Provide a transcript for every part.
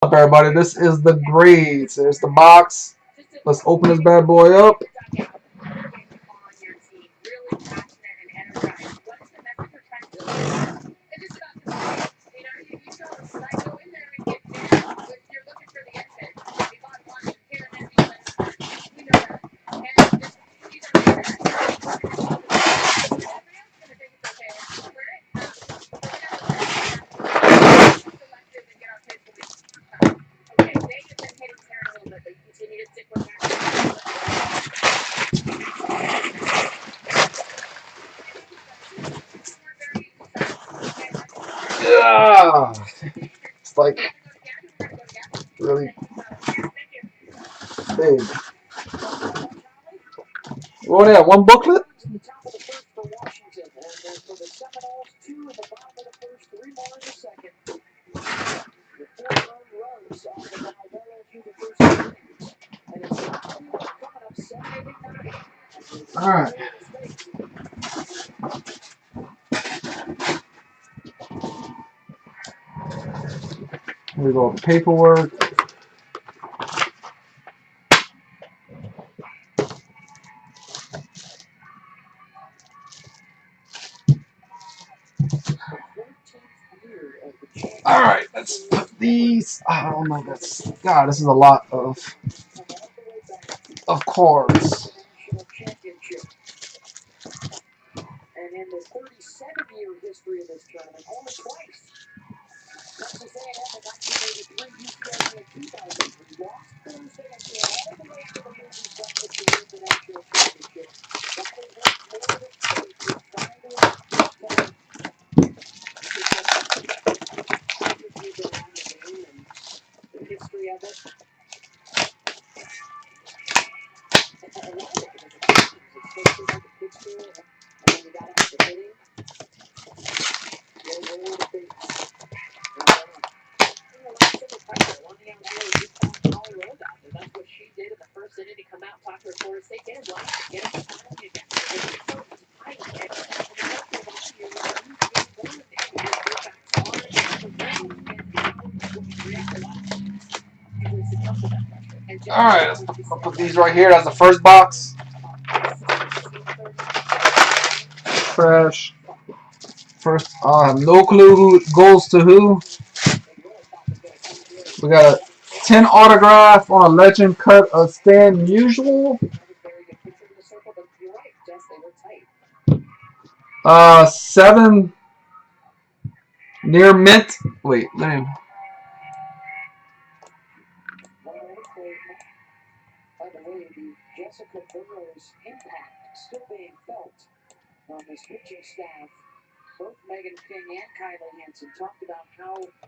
Up, everybody. This is the grades. There's the box. Let's open this bad boy up. Yeah, it's like really big. What do you have? One booklet? All right. Here we go. The paperwork. All right. Let's put these. I don't know. That's God. This is a lot of cards. All right. I'll put these right here. That's the first box. Trash. First, I have no clue who goes to who. We got a 10 autograph on a legend cut of Stan Musial. 7 near mint. Wait, let me.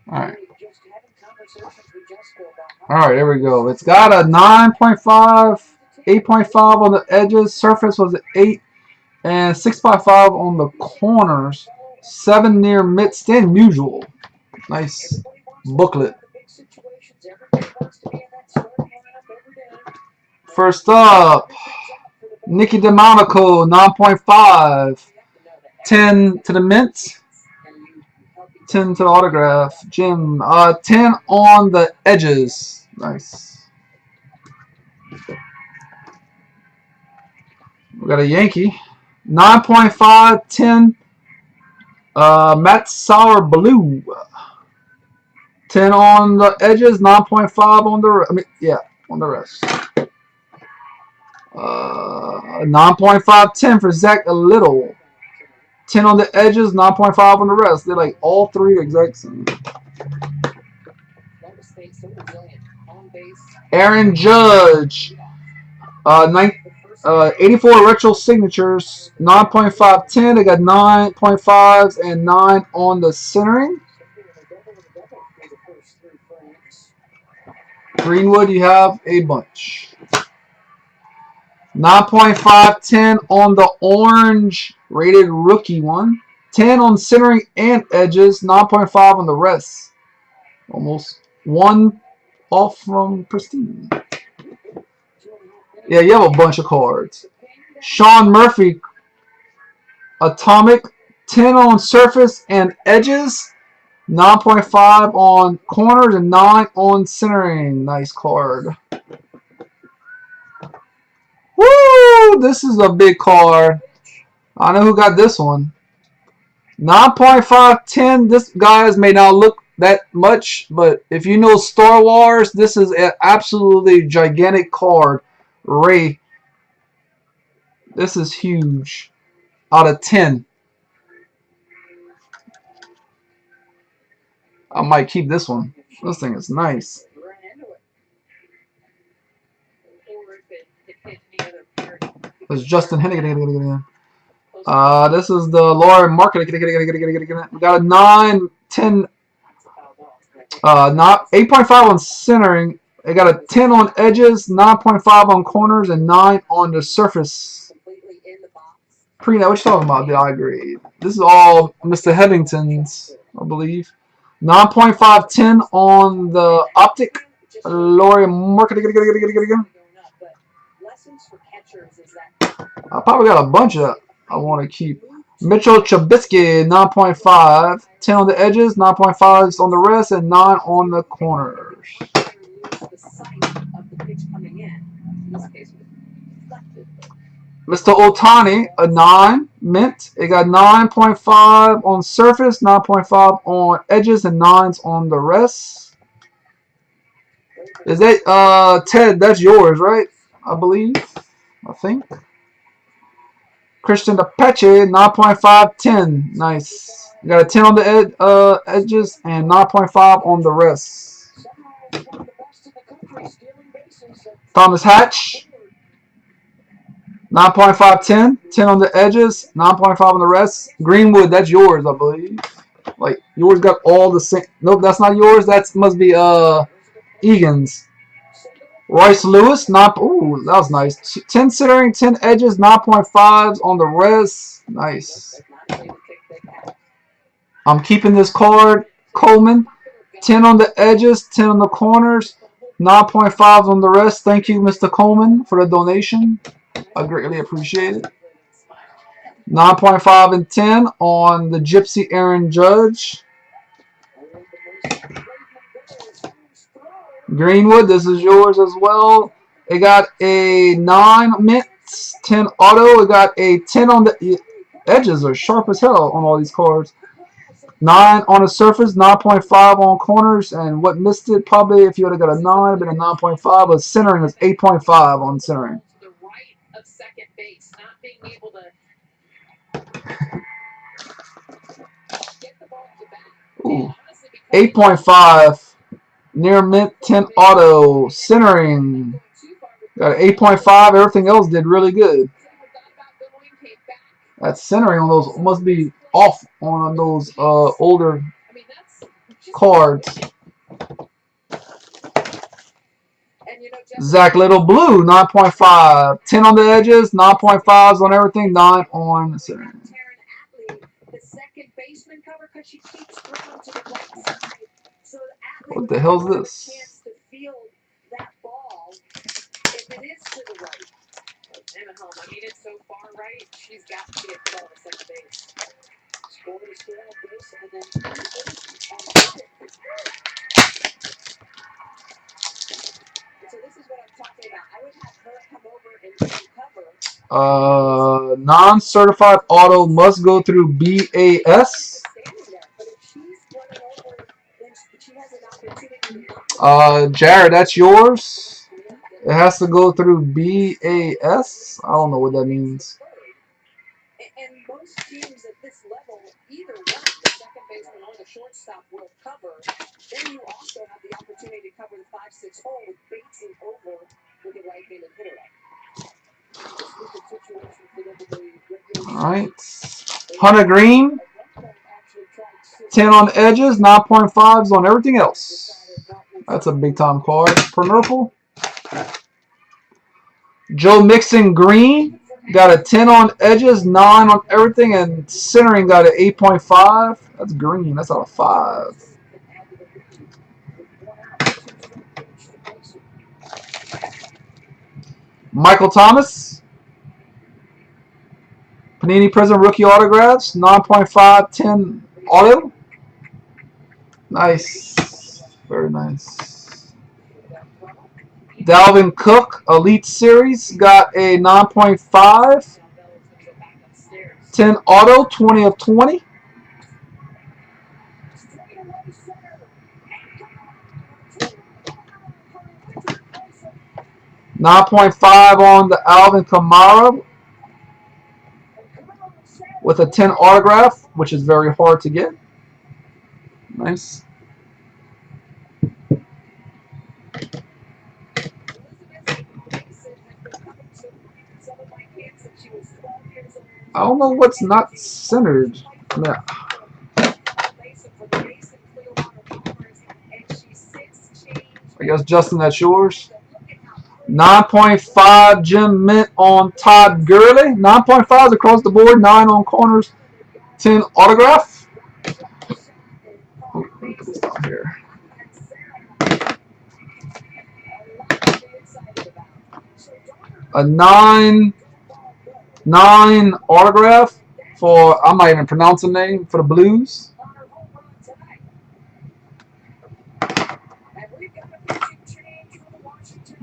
Alright. Alright, there we go. It's got a 9.5, 8.5 on the edges. Surface was an 8, and 6.5 on the corners. 7 near mid stand usual. Nice booklet. First up, Nicky DeMonico, 9.5. 10 to the mint. 10 to the autograph. Jim, 10 on the edges. Nice. We got a Yankee. 9.5, 10. Matt Sauer Blue. 10 on the edges, 9.5 on the, on the rest. 9.5, 10 for Zach Little. 10 on the edges, 9.5 on the rest. They're like all three exact same. Aaron Judge. 84 retro signatures, 9.5, 10. They got 9.5s and 9 on the centering. Greenwood, you have a bunch. 9.5, 10 on the orange rated rookie one. 10 on centering and edges, 9.5 on the rest. Almost 1 off from Pristine. Yeah, you have a bunch of cards. Sean Murphy, Atomic, 10 on surface and edges, 9.5 on corners and 9 on centering. Nice card. Woo! This is a big card. I know who got this one. 9.510. This guys may not look that much, but if you know Star Wars, this is an absolutely gigantic card. Ray. This is huge. Out of 10. I might keep this one. This thing is nice. There's Justin Hennigan. This is the Laura Market. We got a 9, 10, not 8.5 on centering. They got a 10 on edges, 9.5 on corners, and 9 on the surface. Pre-net, what you talking about? The eye grade. This is all Mr. Headington's, I believe. 9.5, 10 on the optic. Laura Market. I probably got a bunch of I want to keep. Mitchell Trubisky, 9.5. 10 on the edges, 9.5 on the rest, and 9 on the corners. Mr. Otani, a 9. Mint. It got 9.5 on surface, 9.5 on edges, and 9s on the rest. Is that, Ted, that's yours, right? I believe. I think. Christian Apache, 9.5, 10. Nice. You got a 10 on the edges and 9.5 on the rest. Thomas Hatch, 9.5, 10. 10 on the edges, 9.5 on the rest. Greenwood, that's yours, I believe. Like, yours got all the same. Nope, that's not yours. That must be Egan's. Royce Lewis, ooh, that was nice. 10 centering, 10 edges, 9.5s on the rest. Nice. I'm keeping this card. Coleman, 10 on the edges, 10 on the corners, 9.5s on the rest. Thank you, Mr. Coleman, for the donation. I greatly appreciate it. 9.5 and 10 on the Gypsy Aaron Judge. Greenwood, this is yours as well. It got a 9 mint, 10 auto. It got a 10 on the edges are sharp as hell on all these cards. 9 on the surface, 9.5 on corners, and what missed it probably if you would have got a 9, but a 9.5, but centering is 8.5 on centering. Ooh, 8.5. Near mint, 10 auto, centering. Got an 8.5. Everything else did really good. That centering on those must be off on those older cards. Zach Little Blue, 9.5. 10 on the edges, 9.5s on everything, 9 on centering. What the hell's this? Non-certified auto must go through BAS. Jared, that's yours. It has to go through BAS. I don't know what that means. And most teams at this level, either one, the second baseman or the shortstop will cover. Then you also have the opportunity to cover the 5-6 hole with Batesy over with the right-handed hitter. Alright. Hunter Green. 10 on the edges, 9.5s on everything else. That's a big time card for Nurple. Joe Mixon Green. Got a 10 on edges, 9 on everything, and centering got an 8.5. That's green. That's out of 5. Michael Thomas. Panini Prism Rookie Autographs. 9.5, 10 auto. Nice. Very nice. Dalvin Cook, Elite Series, got a 9.5. 10 auto, 20 of 20. .5 on the Alvin Kamara with a 10 autograph, which is very hard to get. Nice. I don't know what's not centered. I guess, Justin, that's yours. 9.5 Jim Mint on Todd Gurley. 9.5s across the board. 9 on corners. 10 autograph. Oh, let me put this down here. A 9 autograph for, I'm not even pronouncing the name, for the Blues.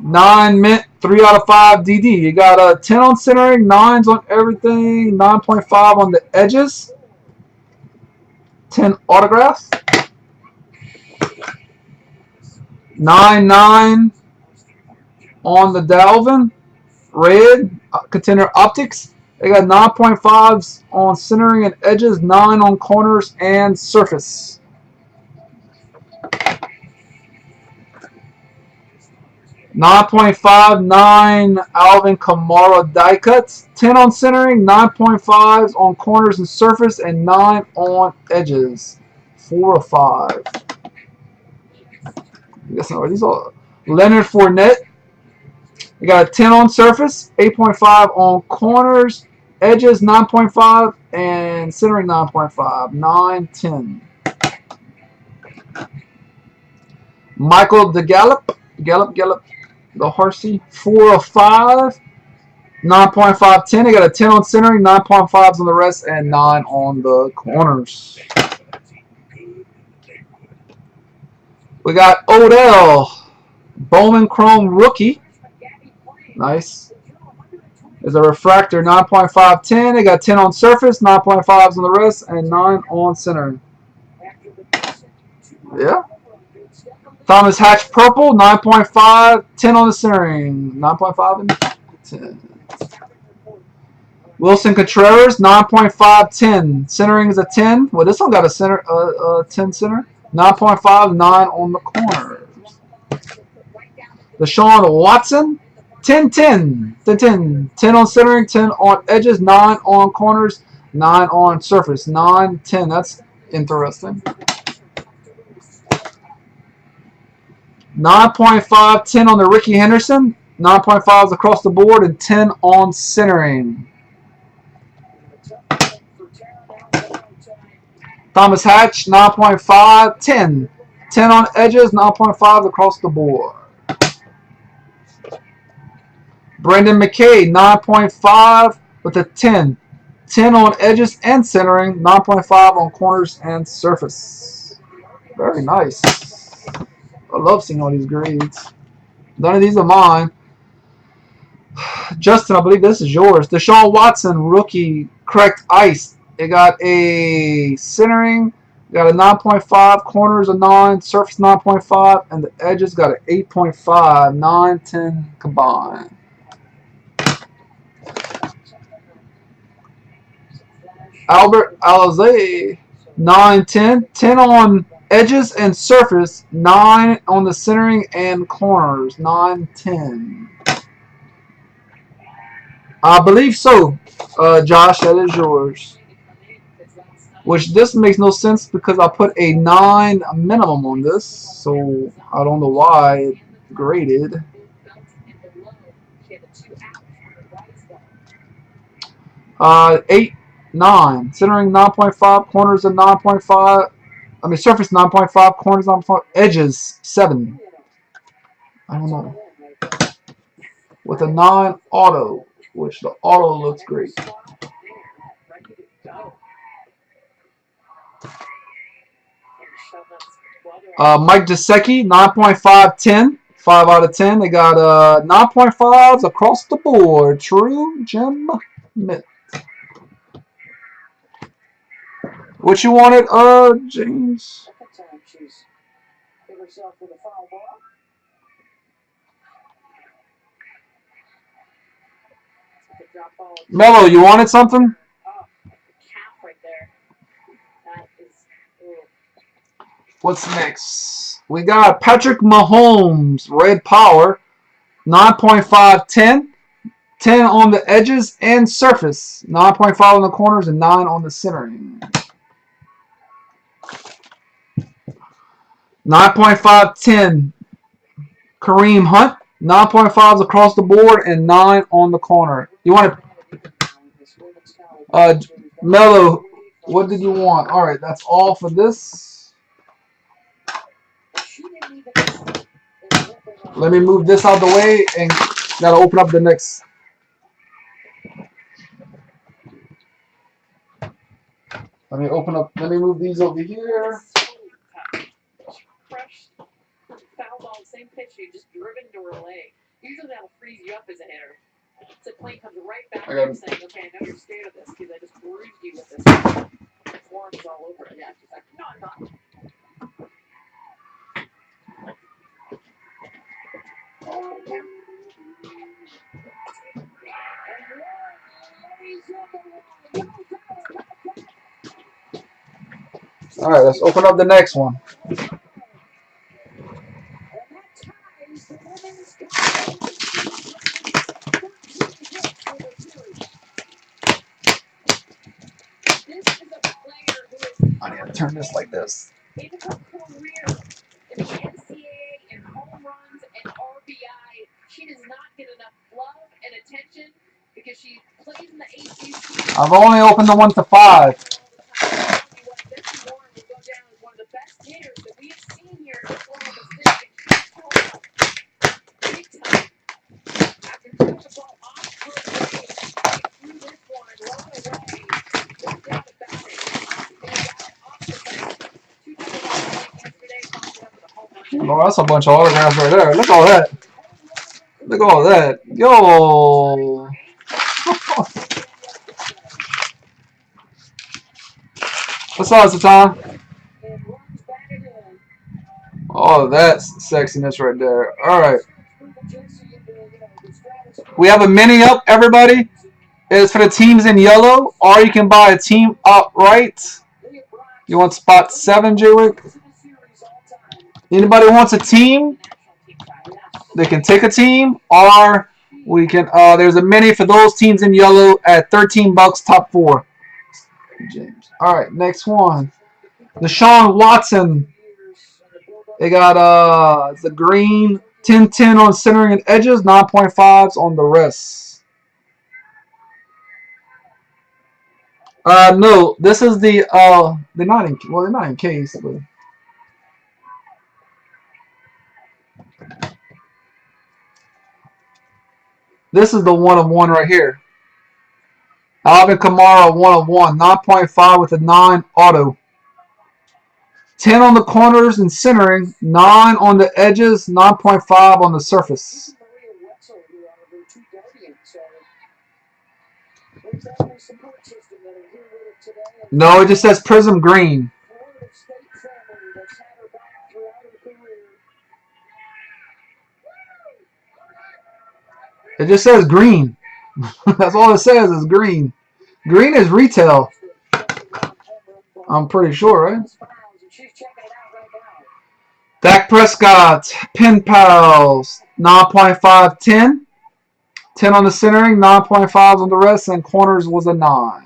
9 mint, 3 out of 5 DD. You got a 10 on centering, 9s on everything, 9.5 on the edges, 10 autographs, 9 on the Dalvin, red, contender optics. They got 9.5s on centering and edges, 9 on corners and surface. 9.5, 9 Alvin Kamara die cuts, 10 on centering, 9.5s on corners and surface, and 9 on edges. 4 of 5. I guess not. These are Leonard Fournette. You got a 10 on surface, 8.5 on corners, edges 9.5, and centering 9.5. 9, 10. Michael DeGallop. Gallup. The Horsey. 4 of 5. 9.5, 10. They got a 10 on centering, 9.5s on the rest, and 9 on the corners. We got Odell. Bowman Chrome rookie. Nice. There's a refractor, 9.5, 10. They got 10 on surface, 9.5s on the rest, and 9 on center. Yeah. Thomas Hatch purple, 9.5, 10 on the centering, 9.5 and 10. Wilson Contreras, 9.5, 10. Centering is a 10. Well, this one got a center, 10 center. 9.5, 9 on the corners. Deshaun Watson, 10, 10. 10 on centering, 10 on edges, 9 on corners, 9 on surface. 9, 10. That's interesting. 9.5, 10 on the Ricky Henderson. 9.5s across the board, and 10 on centering. Thomas Hatch, 9.5, 10. 10 on edges, 9.5s across the board. Brendan McKay, 9.5 with a 10. 10 on edges and centering, 9.5 on corners and surface. Very nice. I love seeing all these grades. None of these are mine. Justin, I believe this is yours. Deshaun Watson, rookie, correct ice. It got a centering, got a 9.5, corners a 9, surface 9.5, and the edges got an 8.5, 9, 10 combined. Albert Alzay, 9, 10. 10 on edges and surface, 9 on the centering and corners, 9, 10. I believe so, Josh, that is yours. Which this makes no sense because I put a 9 minimum on this, so I don't know why it graded. 8, 9. Centering 9.5, corners at 9.5. I mean, surface 9.5, corners 9.5, edges 7. I don't know. With a 9 auto, which the auto looks great. Mike Gesicki, 9.5, 10. 5 out of 10. They got 9.5s across the board. True Jim Mitt. What you wanted, James? Mello, you wanted something? What's next? We got Patrick Mahomes, Red Power, 9.5, 10. 10 on the edges and surface. 9.5 on the corners and 9 on the centering. 9.5, 10. Kareem Hunt, 9.5s across the board and 9 on the corner. You want to, Mello, what did you want? All right, that's all for this. Let me move this out the way and gotta open up the next. Let me move these over here. Foul ball, same pitch, you just driven to her leg. Usually that'll freeze you up as a hitter. So plane comes right back and saying, okay, I know you're scared of this because I just bruised you with this. Forms all over it. Yeah, she's like, no, I'm not. All right, let's open up the next one. I need to turn this like this. In her career, in the NCAA, in home runs and RBI, she does not get enough love and attention because she plays in the ACC. I've only opened the 1 to 5. One of the best hitters that we have seen here in Oklahoma City. Big time. After throwing the ball off her way, they threw this one right away. No doubt about it. They got it off the bat. 2 double yesterday, followed up with a home run. Oh, that's a bunch of autographs right there. Look at all that. Look at all that. Yo. What's up, Satan? Oh, that's sexiness right there. All right. We have a mini up, everybody. It's for the teams in yellow, or you can buy a team outright. You want spot 7, J-Wick? Anybody wants a team? They can take a team, or we can. There's a mini for those teams in yellow at $13, top 4. James. All right, next one. Deshaun Watson. They got the green 10-10 on centering and edges, 9.5s on the rest. No, this is the they're not in case, but this is the 1 of 1 right here. Alvin Kamara 1 of 1, 9.5 with a 9 auto. 10 on the corners and centering, 9 on the edges, 9.5 on the surface. No, it just says Prism Green. It just says green. That's all it says is green. Green is retail. I'm pretty sure, right? Dak Prescott, Pin Pals, 9.5, 10. 10 on the centering, 9.5s on the rest, and corners was a 9.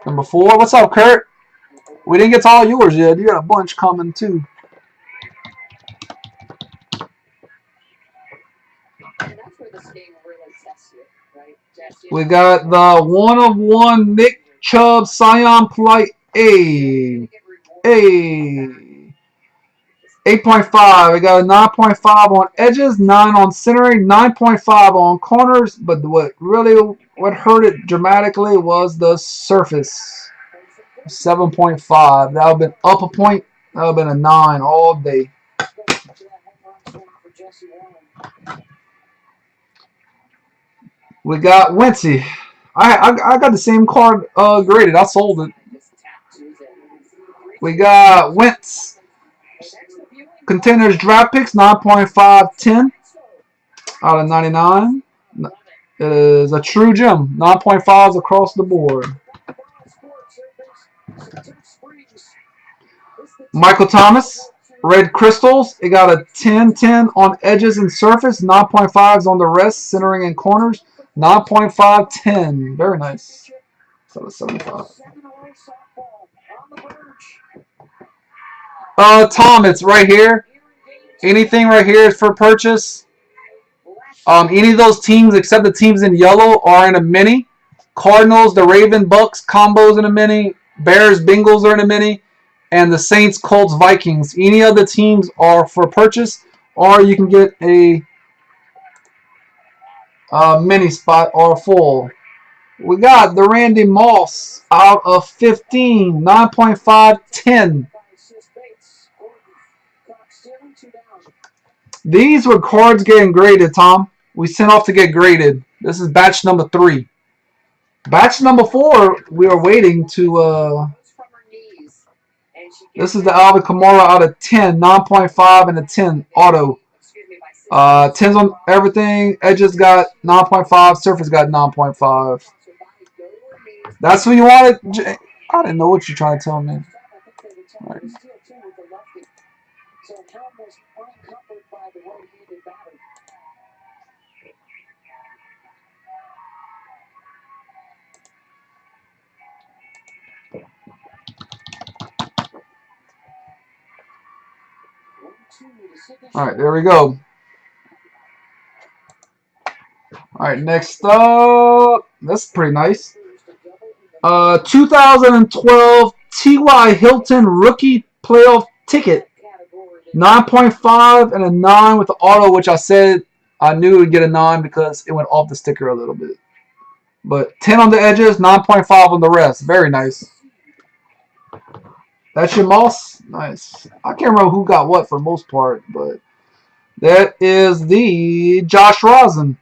Number 4. What's up, Kurt? We didn't get to all yours yet. You got a bunch coming, too. We got the 1 of 1 Nick Chubb Scion Polite A. 8.5. We got a 9.5 on edges, 9 on centering, 9.5 on corners. But what hurt it dramatically was the surface. 7.5. That would have been up a point. That would have been a 9 all day. We got Wincy. I got the same card graded. I sold it. We got Wentz. Contenders draft picks 9.5, 10 out of 99. It is a true gem. 9.5s across the board. Michael Thomas. Red Crystals. It got a 10-10 on edges and surface. 9.5s on the rest, centering and corners. 9.5, 10. Very nice. So it's 75. Tom, it's right here. Anything right here is for purchase. Any of those teams except the teams in yellow are in a mini. Cardinals, the Raven, Bucks combos in a mini. Bears, Bengals are in a mini. And the Saints, Colts, Vikings. Any of the teams are for purchase, or you can get a mini spot or full. We got the Randy Moss out of 15, 9.5, 10. These were cards getting graded, Tom. We sent off to get graded. This is batch number 3. Batch number 4, we are waiting to... This is the Alvin Kamara out of 10, 9.5 and a 10 auto. 10s on everything. Edges got 9.5. Surface got 9.5. That's what you wanted? I didn't know what you're trying to tell me. Right. Alright, there we go. Alright, next up. That's pretty nice. 2012 T.Y. Hilton rookie playoff ticket. 9.5 and a 9 with the auto, which I said I knew it would get a 9 because it went off the sticker a little bit. But 10 on the edges, 9.5 on the rest. Very nice. That's your Moss? Nice. I can't remember who got what for the most part, but that is the Josh Rosen.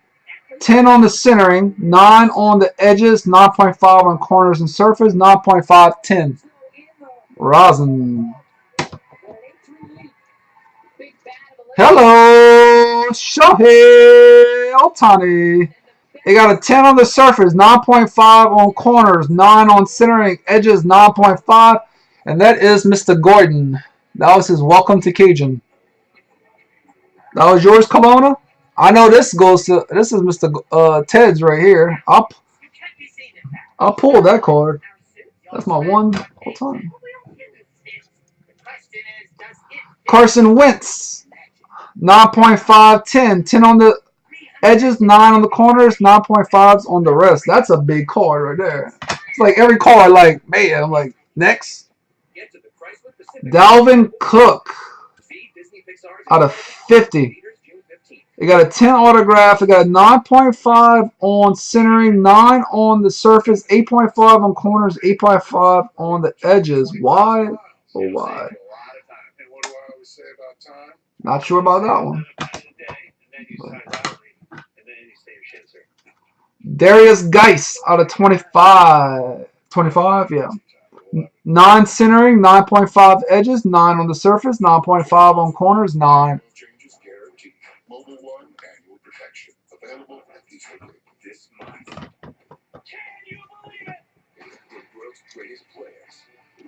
10 on the centering, 9 on the edges, 9.5 on corners and surface, 9.5, 10. Rosen. Hello, Shohei Ohtani. They got a 10 on the surface, 9.5 on corners, 9 on centering, edges, 9.5. And that is Mr. Gordon. That was his welcome to Cajun. That was yours, Kelowna? I know this goes to, this is Mr. Ted's right here. I'll pull that card. That's my one all time. Carson Wentz. 9.5, 10. 10 on the edges, 9 on the corners, 9.5s on the rest. That's a big card right there. It's like every card, like, man, I'm like, next. Dalvin Cook out of 50. They got a 10 autograph. They got a 9.5 on centering, 9 on the surface, 8.5 on corners, 8.5 on the edges. Why? Oh, why? Not sure about that one. But Darius Geis out of 25. 25, yeah. 9 centering, 9.5 edges, 9 on the surface, 9.5 on corners, 9.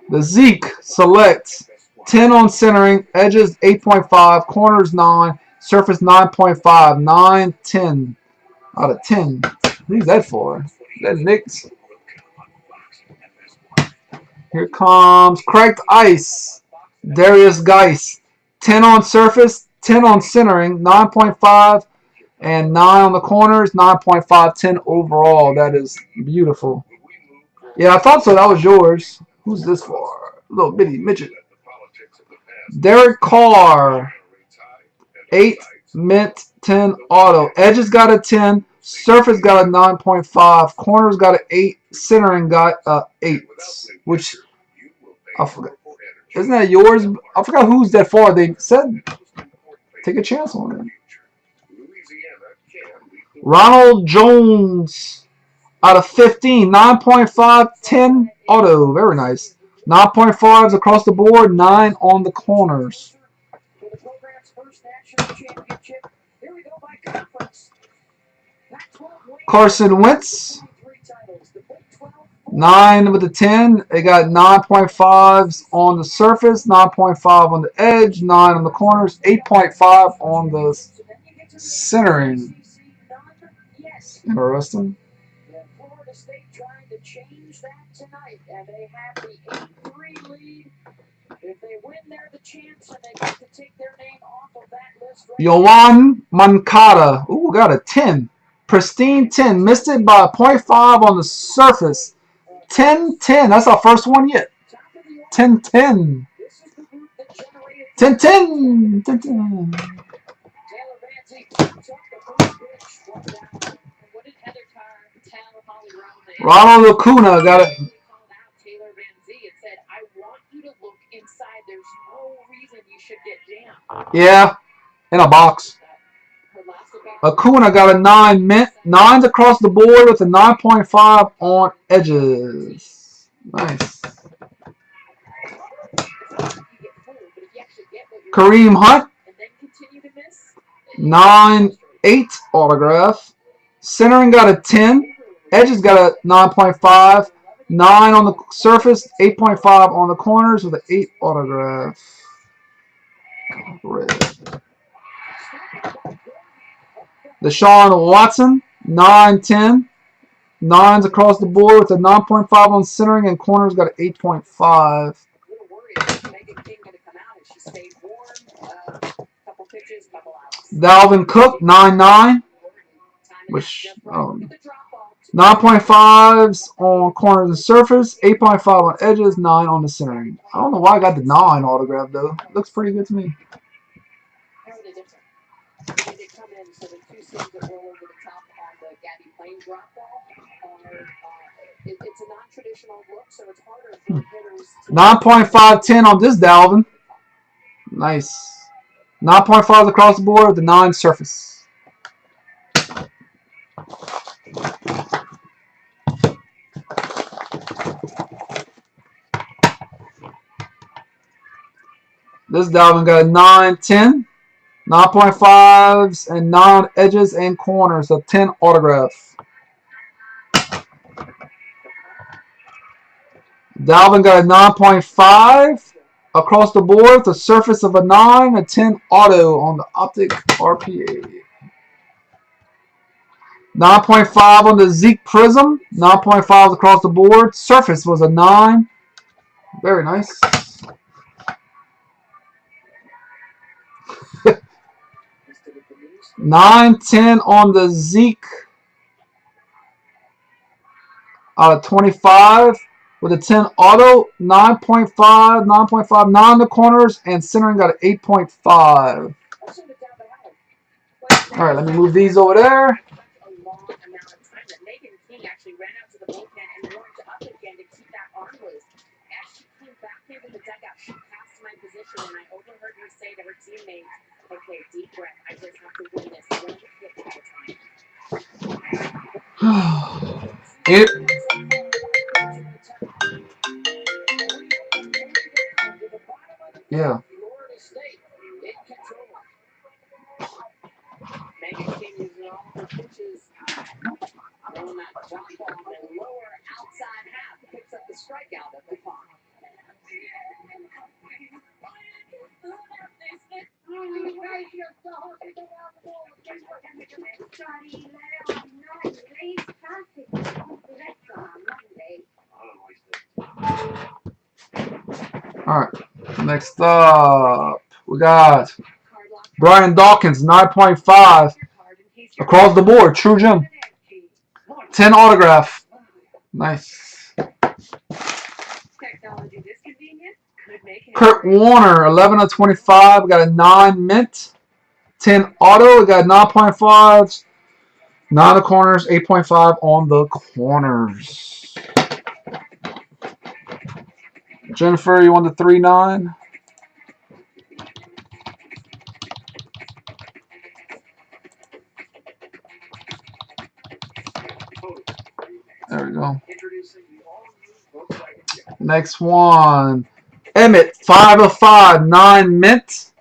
The Zeke Select. 10 on centering, edges 8.5, corners 9, surface 9.5, 9, 10 out of 10. Who's that for? That Knicks. Here comes Cracked Ice. Darius Geis. 10 on surface, 10 on centering, 9.5, and 9 on the corners, 9.5, 10 overall. That is beautiful. Yeah, I thought so. That was yours. Who's this for? Little bitty midget. Derek Carr. 8 mint, 10 auto. Edges got a 10. Surface got a 9.5. Corners got an 8. Centering got a 8. Which I forgot. Isn't that yours? I forgot who's that for. They said take a chance on it. Ronald Jones out of 15. 9.5, 10 auto. Very nice. 9.5s across the board. 9 on the corners. Carson Wentz. 9 with the 10. They got 9.5s on the surface, 9.5 on the edge, 9 on the corners, 8.5 on the centering. Interesting. Yohan Moncada. Ooh, got a 10. Pristine 10. Missed it by 0.5 on the surface. 10-10. That's our first one yet. 10-10. 10-10. 10-10. Ronald Acuna got it. Yeah, in a box. Acuna got a 9 mint. 9s across the board with a 9.5 on edges. Nice. Kareem Hunt. 9-8 autograph. Centering got a 10. Edges got a 9.5. 9 on the surface. 8.5 on the corners with an 8 autograph. Red. Deshaun Watson. 9-10. 9s across the board with a 9.5 on centering and corners got an 8.5. Dalvin Cook, 9-9. Which, 9.5s on corners and surface, 8.5 on edges, 9 on the centering. I don't know why I got the 9 autograph, though. It looks pretty good to me. It's a non-traditional look, so it's harder for hitters. 9.510 on this Dalvin. Nice. 9.5 across the board with the 9 surface. This Dalvin got a 9-10. 9.5s and 9 edges and corners. So 10 autograph. Dalvin got a 9.5 across the board, the surface of a 9, a 10 auto on the Optic RPA. 9.5 on the Zeke Prism, 9.5 across the board. Surface was a 9. Very nice. Nine, 10 on the Zeke out of 25 with a 10 auto, 9.5, 9.5, 9 in the corners, and centering got an 8.5. All right, let me move these over there. Yeah. All right. Next up, we got Brian Dawkins, 9.5 across the board. True gem. 10 autograph. Nice. Kurt Warner, 11 of 25. We got a 9 mint. 10 auto. We got 9.5s. 9 on the corners. 8.5 on the corners. Jennifer, you want the 3-9? There we go. Next one. Emmett, 5 of 5, 9 mint,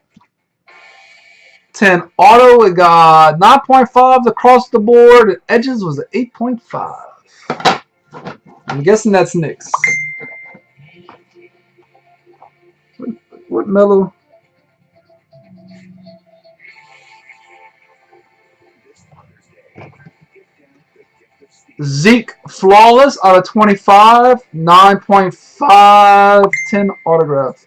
10 auto. We got 9.5s across the board. Edges was 8.5. I'm guessing that's Knicks. What Melo? Zeke, flawless out of 25, 9.5, 10 autograph.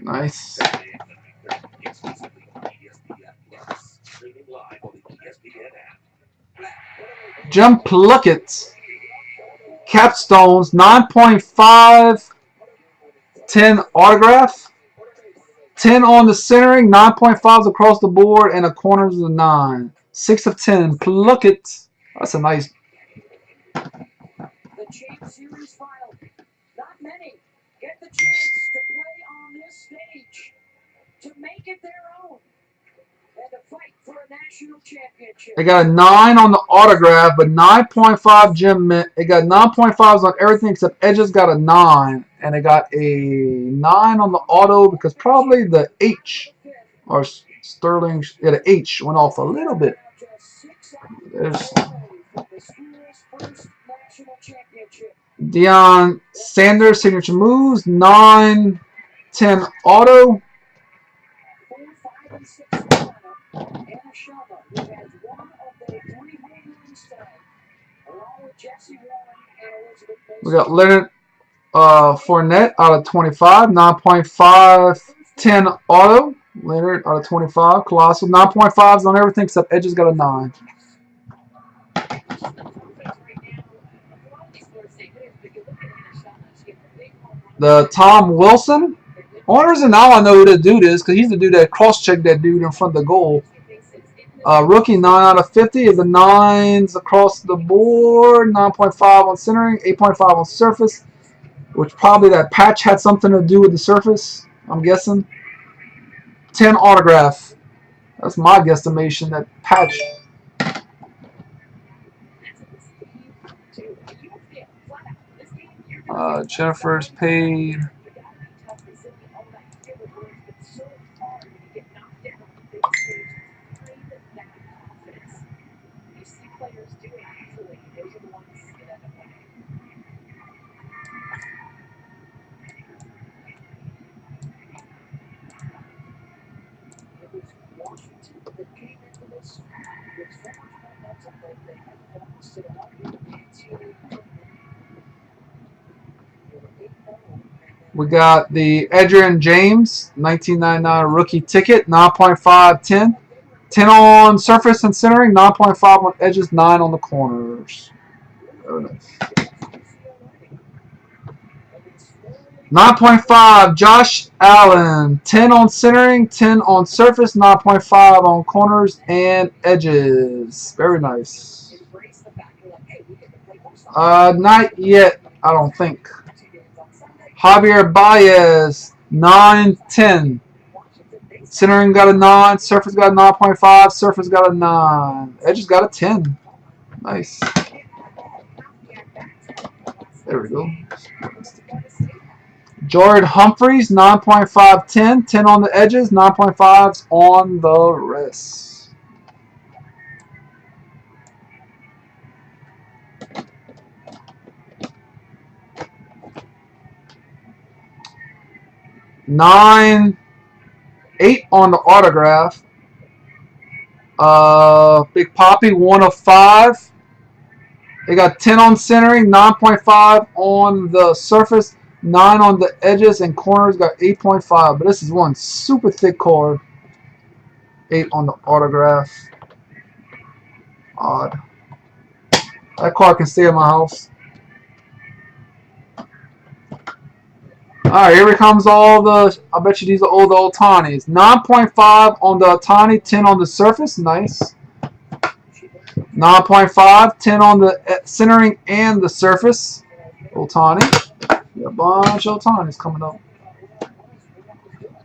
Nice. Jim Plunkett, capstones, 9.5, 10 autograph. 10 on the centering, 9.5s across the board, and the corners of the 9. 6 of 10. Plunkett. That's a nice. The Champ Series final. Not many get the chance to play on this stage, to make it their own, and to fight for a national championship. They got a 9 on the autograph, but 9.5 Jim Mint. They got 9.5s on everything except Edges got a 9. And they got a 9 on the auto because probably the H or Sterling, yeah, the H went off a little bit. There's Deion Sanders, signature moves, 9, 10 auto. We got Leonard Fournette out of 25, 9.5, 10 auto. Leonard out of 25, colossal. 9.5s on everything except Edges got a 9. The Tom Wilson. Only reason now I know who the dude is because he's the dude that cross-checked that dude in front of the goal. Rookie 9 out of 50 is the 9s across the board. 9.5 on centering, 8.5 on surface, which probably that patch had something to do with the surface, I'm guessing. 10 autograph. That's my guesstimation, that patch. Jennifer's paid. We got the Adrian James 1999 rookie ticket, 9.5, 10. 10 on surface and centering, 9.5 on edges, 9 on the corners. Very nice. 9.5, Josh Allen. 10 on centering, 10 on surface, 9.5 on corners and edges. Very nice. Not yet, I don't think. Javier Baez, 9, 10. Centering got a 9, surface got a 9.5, surface got a 9. Edges got a 10. Nice. There we go. Jordan Humphreys, 9.5, 10. 10 on the edges, 9.5s on the rest. Nine, 8 on the autograph. Big Poppy, 1 of 5. They got 10 on centering, 9.5 on the surface, 9 on the edges and corners, got 8.5. But this is one super thick card. 8 on the autograph. Odd. That card can stay in my house. Alright, here comes all the, I bet you these are all the Otanis. 9.5 on the Otani, 10 on the surface. Nice. 9.5, 10 on the centering and the surface. Otani. A bunch of Otanis coming up.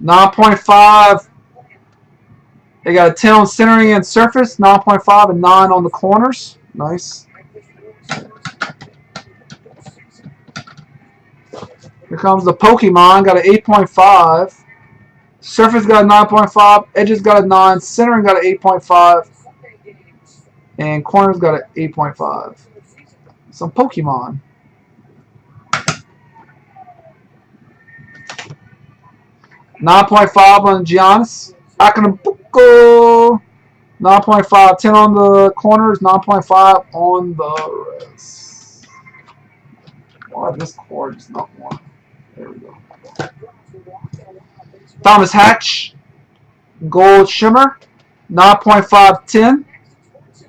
9.5. They got a 10 on centering and surface. 9.5 and 9 on the corners. Nice. Here comes the Pokemon. Got an 8.5. Surface got a 9.5. Edges got a 9. Centering got an 8.5. And corners got an 8.5. Some Pokemon. $9.5 on Giannis. Acapulco. 9.5. 10 on the corners. 9.5 on the rest. Why this card is not one? There we go. Thomas Hatch. Gold Shimmer. 9.5, 10.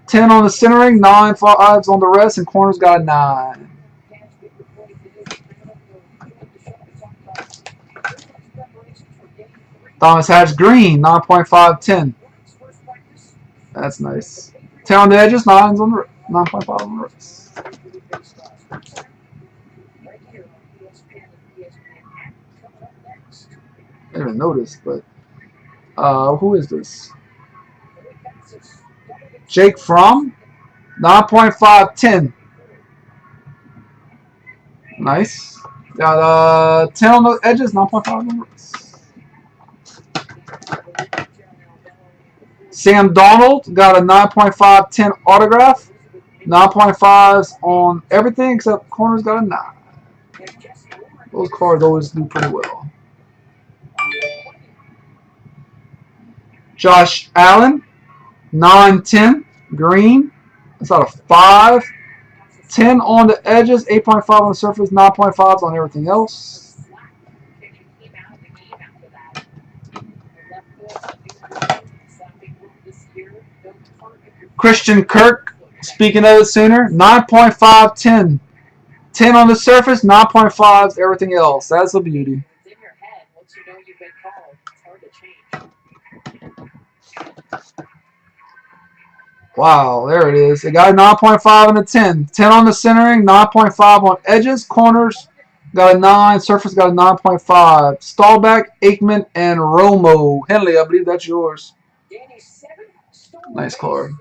10 on the centering. 9.5 on the rest. And corners got a 9. Thomas Hatch Green, 9.5, 10. That's nice. 10 on the edges, 9's on the 9.5 on the rest. I didn't even notice, but who is this? Jake Fromm, 9.5, 10. Nice. Got 10 on the edges, 9.5 on the rest. Sam Donald got a 9.5, 10 autograph. 9.5s on everything except corners got a 9. Those cards always do pretty well. Josh Allen, 9-10, green. That's out of 5. 10 on the edges, 8.5 on the surface, 9.5s on everything else. Christian Kirk, speaking of it sooner, 9.5, 10. 10 on the surface, 9.5s, everything else. That's a beauty. Wow, there it is. It got a 9.5 and a 10. 10 on the centering, 9.5 on edges, corners. Got a 9. Surface got a 9.5. Stallback, Aikman, and Romo. Henley, I believe that's yours. Nice card.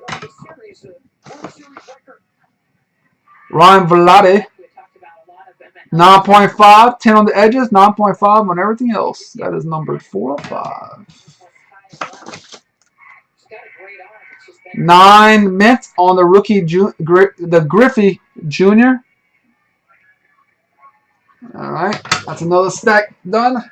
Ryan Vlade, 9.5. 10 on the edges, 9.5 on everything else. That is numbered 4 or 5. 9 mint on the rookie, the Griffey Jr. All right, that's another stack done.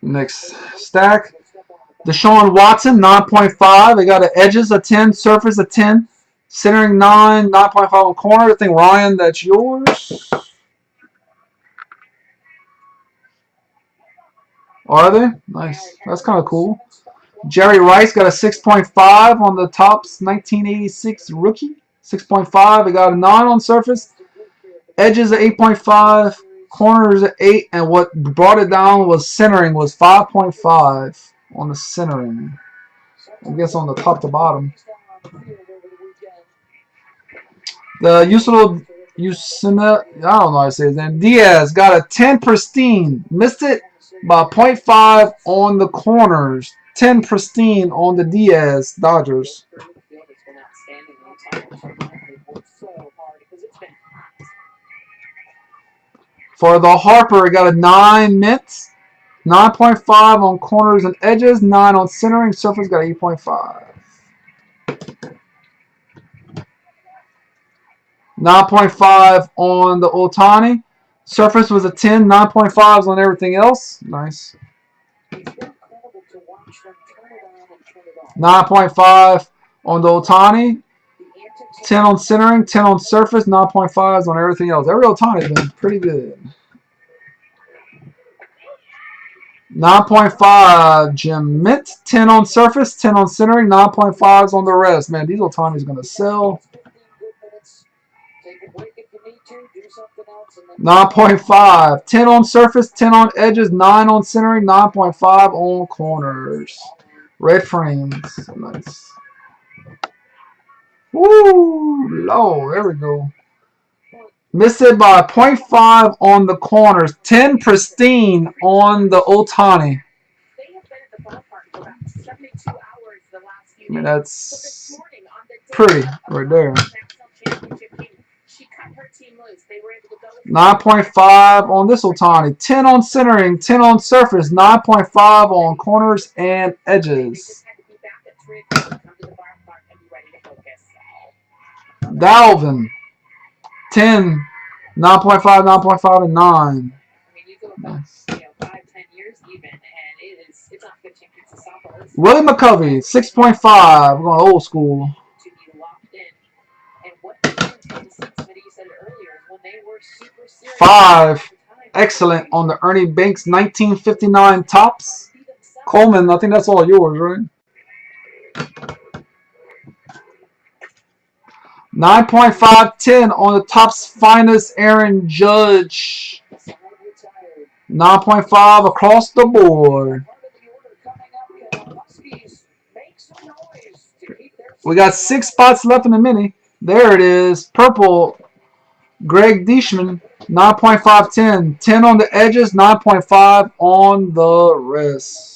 Next stack. Deshaun Watson, 9.5. They got an edges, a 10, surface, a 10. Centering 9, 9.5 on corner. I think, Ryan, that's yours. Are they? Nice. That's kind of cool. Jerry Rice got a 6.5 on the Topps 1986 rookie. 6.5. They got a 9 on surface. Edges, 8.5. Corners, 8. And what brought it down was centering, was 5.5 on the centering. I guess on the top to bottom. The Usina, I don't know how to say his name. Diaz got a 10 pristine. Missed it by 0.5 on the corners. 10 pristine on the Diaz Dodgers. For the Harper, got a 9 mint. 9.5 on corners and edges. 9 on centering. Surface got 8.5. 9.5 on the Otani. Surface was a 10. 9.5s on everything else. Nice. 9.5 on the Otani. 10 on centering, 10 on surface, 9.5s on everything else. Every Otani has been pretty good. 9.5 Jim Mint, 10 on surface, 10 on centering, 9.5s on the rest. Man, these Otani's going to sell. 9.5, 10 on surface, 10 on edges, 9 on centering, 9.5 on corners. Red frames. Nice. Woo! Low. There we go. Missed it by 0.5 on the corners. 10 pristine on the Otani. I mean, that's pretty right there. 9.5 on this Otani. 10 on centering, 10 on surface, 9.5 on corners and edges. Dalvin. 10, 9.5, 9.5, and 9. Nice. Willie McCovey, 6.5. We're going old school. 5. Excellent on the Ernie Banks 1959 tops. Coleman, I think that's all yours, right? 9.5, 10 on the Topps Finest Aaron Judge. 9.5 across the board. We got 6 spots left in the mini. There it is. Purple, Greg Deichmann, 9.5, 10. 10 on the edges, 9.5 on the wrist.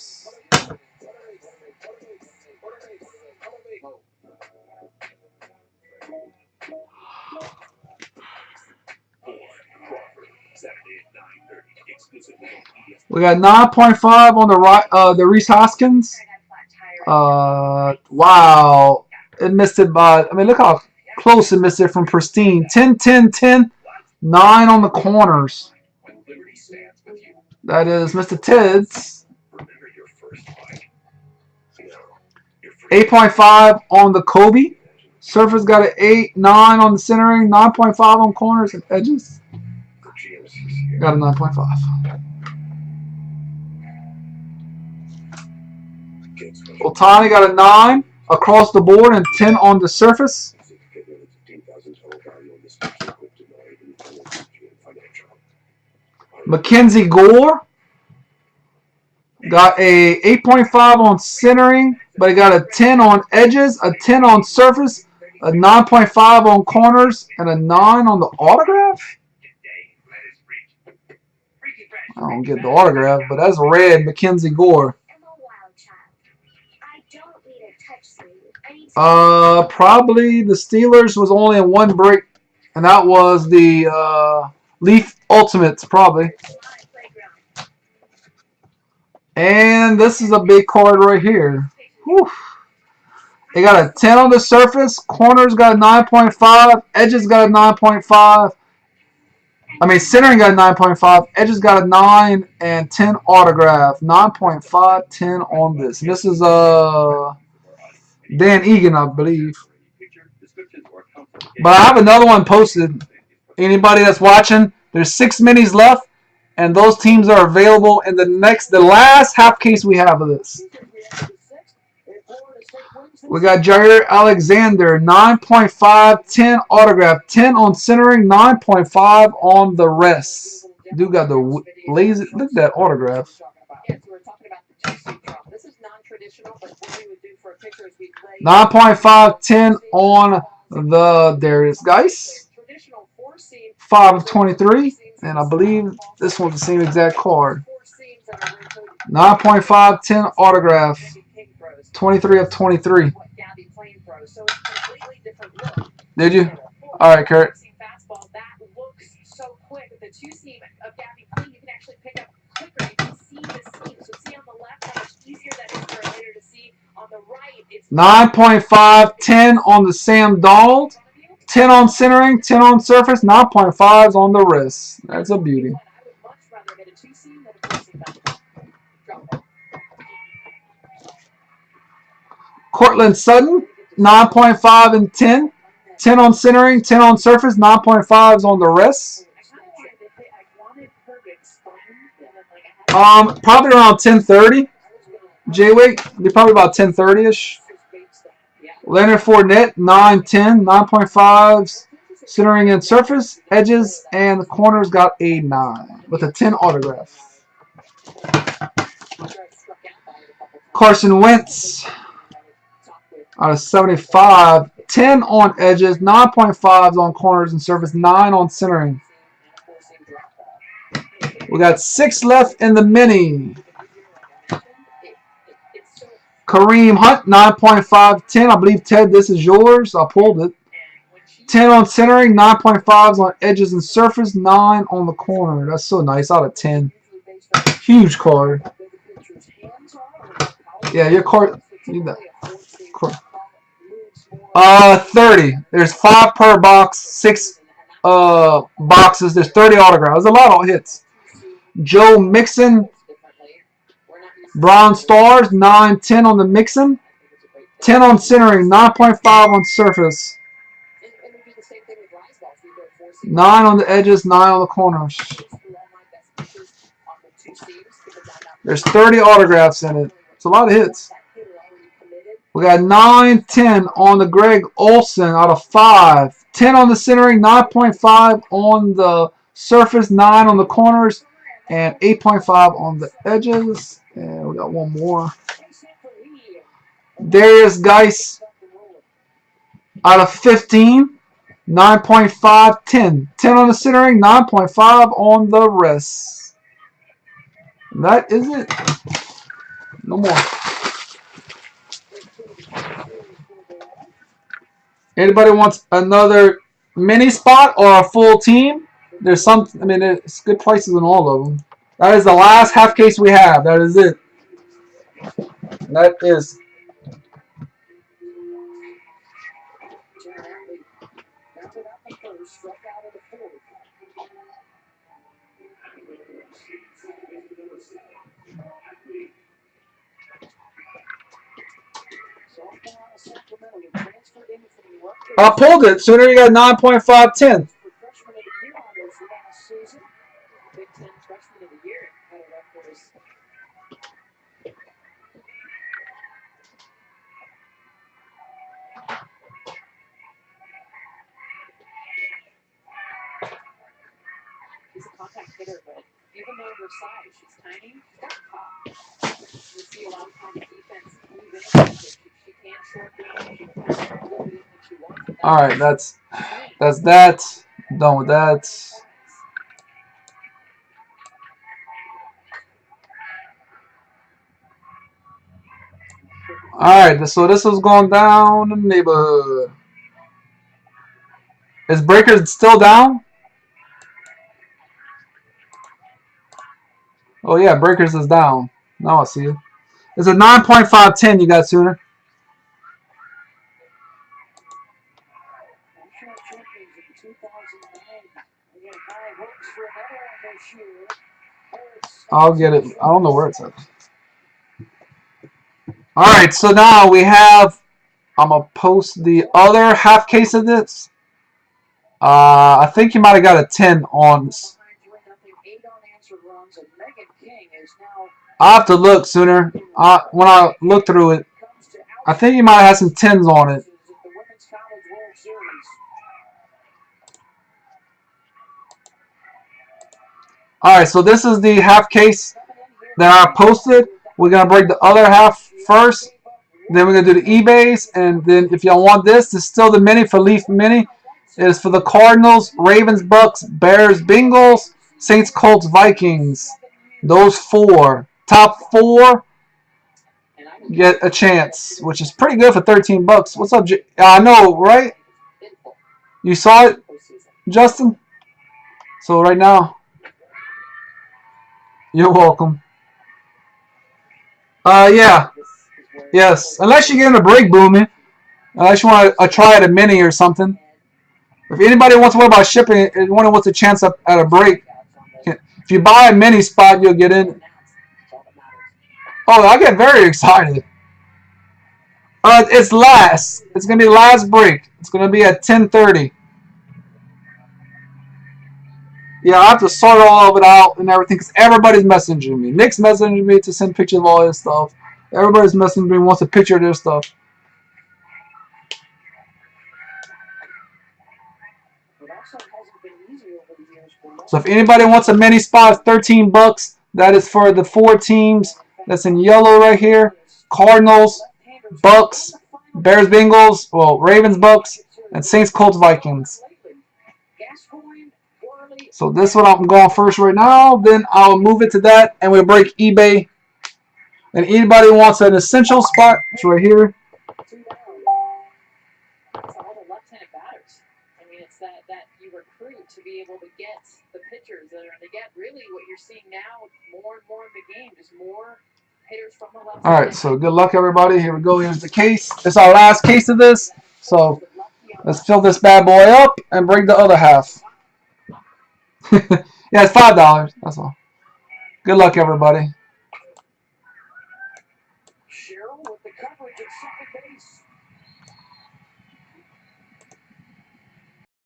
We got 9.5 on the right, the Reese Hoskins. Wow. It missed it by, I mean, look how close it missed it from pristine. 10, 10, 10. 9 on the corners. That is Mr. Tids. 8.5 on the Kobe. Surface got an 8, 9 on the centering, 9.5 on corners and edges. Got a 9.5. Otani got a 9 across the board and 10 on the surface. Mackenzie Gore got a 8.5 on centering, but he got a 10 on edges, a 10 on surface, a 9.5 on corners, and a 9 on the autograph. I don't get the autograph, but that's red Mackenzie Gore. Probably the Steelers was only in 1 break, and that was the Leaf Ultimates, probably. And this is a big card right here. Whew. They got a 10 on the surface, corners got a 9.5, edges got a 9.5. I mean, centering got a 9.5, edges got a 9, and 10 autograph. 9.5, 10 on this. And this is Dan Egan, I believe. But I have another one posted. Anybody that's watching, there's 6 minis left, and those teams are available in the last half case we have of this. We got Jair Alexander, 9.5, 10 autograph, 10 on centering, 9.5 on the rest. Dude got the lazy, look at that autograph. 9.5, 10 on the Darius Geis. 5 of 23, and I believe this one's the same exact card. 9.5, 10 autograph. 23 of 23. Did you? All right, Kurt. The 2-seam of Gabby Clean, you can actually pick up quicker. You can see the seam. So see on the left how much easier that is for a hitter to see. On the right, it's 9.5, 10 on the Sam Donald, 10 on centering, 10 on surface, 9.5s on the wrist. That's a beauty. I would much rather get a 2-seam than a 4-seam. Cortland Sutton, 9.5 and 10. 10 on centering, 10 on surface, 9.5s on the rest. Probably around 10:30. J-Wake, be probably about 10:30ish. Leonard Fournette, 9-10, 9.5s. Centering and surface, edges, and the corners got a 9 with a 10 autograph. Carson Wentz out of 75, 10 on edges, 9.5s on corners and surface, 9 on centering. We got 6 left in the mini. Kareem Hunt, 9.5, 10. I believe, Ted, this is yours. I pulled it. 10 on centering, 9.5s on edges and surface, 9 on the corner. That's so nice. Out of 10. Huge card. Yeah, your card. 30. There's 5 per box, 6 boxes. There's 30 autographs. There's a lot of hits. Joe Mixon, Bronze Stars, 9-10 on the Mixon. 10 on centering, 9.5 on surface. 9 on the edges, 9 on the corners. There's 30 autographs in it. It's a lot of hits. We got 9-10 on the Greg Olsen out of 5. 10 on the centering, 9.5 on the surface, 9 on the corners, and 8.5 on the edges. And we got one more. Darius Geis out of 15. 9.5, 10. 10 on the centering, 9.5 on the rest. That is it. No more. Anybody wants another mini spot or a full team? There's some, I mean, it's good prices on all of them. That is the last half case we have. That is it. That is. I pulled it. Sooner you got 9.5, 10. She's a contact hitter, but even though her size, she's tiny, she's got pop. We see a lot of times defense move in it. She can't short down. She can do anything she wants. All right, that's that. I'm done with that. All right, so this is going down in the neighborhood. Is Breaker still down? Oh yeah, Breakers is down. Now I see it. It's a 9.5, 10 you got, Sooner. I'll get it. I don't know where it's at. All right, so now we have. I'm gonna post the other half case of this. I think you might have got a 10 on. I have to look, Sooner. When I look through it, I think you might have some 10s on it. All right, so this is the half case that I posted. We're gonna break the other half first. Then we're gonna do the eBays, and then if y'all want this is still the mini for Leaf Mini. It is for the Cardinals, Ravens, Bucks, Bears, Bengals, Saints, Colts, Vikings. Those 4 top 4 get a chance, which is pretty good for $13. What's up, I know, right? You saw it, Justin? So right now, you're welcome. Yeah. Yes. Unless you get in a break booming. Unless you want to try at a mini or something. If anybody wants to worry about shipping, anyone wants a chance at a break, if you buy a mini spot, you'll get in. Oh, I get very excited. It's last. It's gonna be last break. It's gonna be at 10:30. Yeah, I have to sort all of it out and everything because everybody's messaging me. Nick's messaging me to send pictures of all his stuff. Everybody's messaging me, wants a picture of their stuff. So if anybody wants a mini spot, it's $13. That is for the 4 teams. That's in yellow right here. Cardinals, Bucks, Bears, Bengals, well, Ravens, Bucks, and Saints, Colts, Vikings. So this one I'm going first right now. Then I'll move it to that, and we'll break eBay. And anybody wants an essential spot, it's right here. It's that you recruit to be able to get the pitchers that are to get really what you're seeing now more and more in the game, just more hitters from the left. All right, so good luck, everybody. Here we go. Here's the case. It's our last case of this. So let's fill this bad boy up and break the other half. Yeah, it's $5. That's all. Good luck, everybody.